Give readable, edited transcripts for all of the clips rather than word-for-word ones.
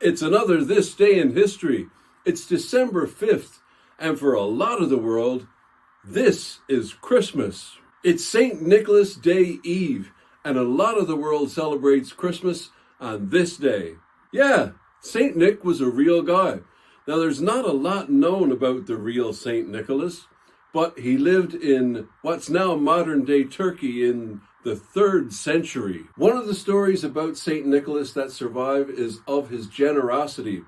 It's another This Day in History. It's December 5th, and for a lot of the world, this is Christmas. It's St. Nicholas Day Eve, and a lot of the world celebrates Christmas on this day. Yeah, St. Nick was a real guy. Now, there's not a lot known about the real St. Nicholas, but he lived in what's now modern-day Turkey in the 3rd century. One of the stories about St. Nicholas that survive is of his generosity.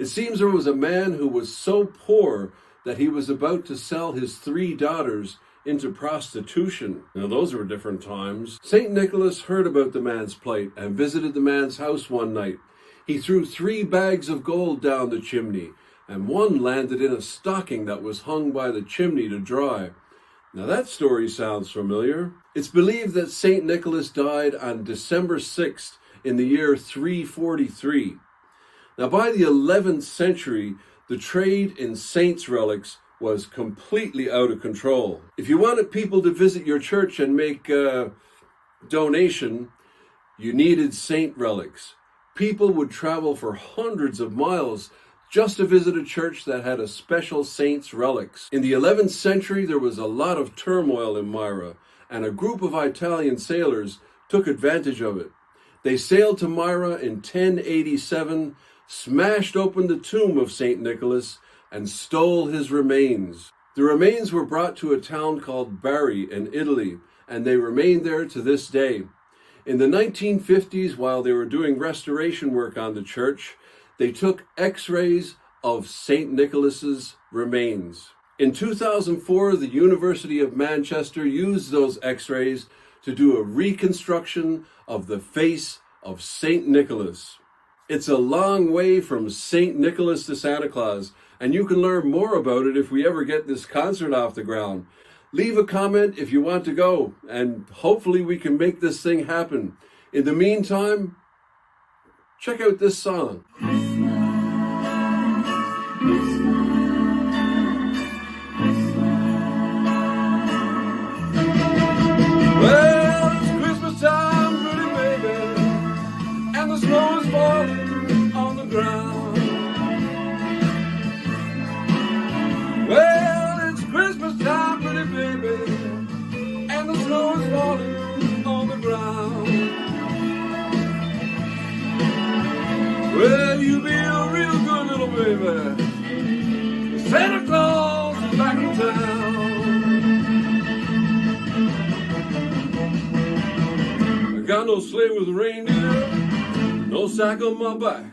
It seems there was a man who was so poor that he was about to sell his 3 daughters into prostitution. Now, those were different times. St. Nicholas heard about the man's plight and visited the man's house one night. He threw 3 bags of gold down the chimney, and one landed in a stocking that was hung by the chimney to dry. Now that story sounds familiar. It's believed that St. Nicholas died on December 6th in the year 343. Now by the 11th century, the trade in saints' relics was completely out of control. If you wanted people to visit your church and make a donation, you needed saint relics. People would travel for hundreds of miles just to visit a church that had a special saint's relics. In the 11th century, there was a lot of turmoil in Myra, and a group of Italian sailors took advantage of it. They sailed to Myra in 1087, smashed open the tomb of St. Nicholas, and stole his remains. The remains were brought to a town called Bari in Italy, and they remain there to this day. In the 1950s, while they were doing restoration work on the church, they took x-rays of St. Nicholas's remains. In 2004, the University of Manchester used those x-rays to do a reconstruction of the face of St. Nicholas. It's a long way from St. Nicholas to Santa Claus, and you can learn more about it if we ever get this concert off the ground. Leave a comment if you want to go, and hopefully we can make this thing happen. In the meantime, check out this song. Well, it's Christmas time, pretty baby, and the snow is falling on the ground. Well, it's Christmas time, pretty baby, and the snow is falling on the ground. Well, you be a real good little baby. Santa Claus is back in town. I got no sleigh with reindeer, no sack on my back.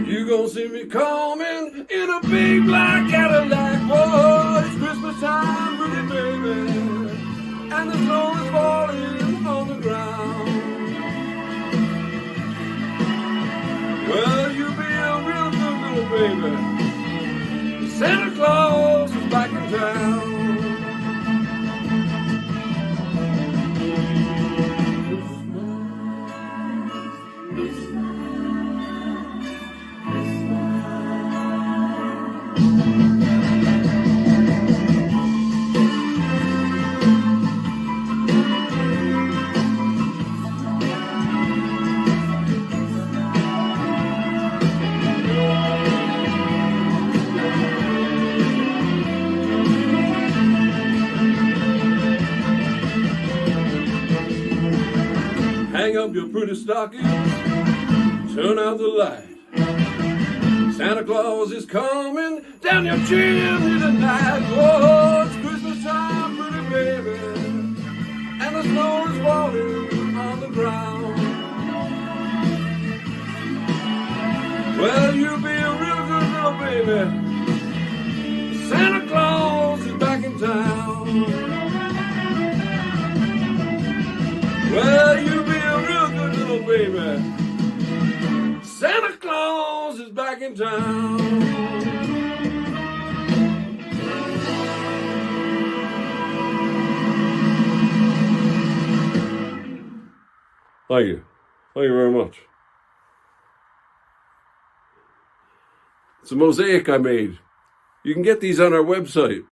You gonna see me coming in a big black Cadillac. Oh, it's Christmas time, pretty baby, and the snow is falling on the ground. Well, you be a real good little baby. Santa Claus is back in town. Hang up your pretty stockings, turn out the light. Santa Claus is coming down your chimney tonight. Oh, it's Christmas time, pretty baby, and the snow is falling on the ground. Well, you be a real good little baby. Santa Claus is back in town. Well, you be a real good little baby. Santa Claus is back in town. Thank you. Thank you very much. It's a mosaic I made. You can get these on our website.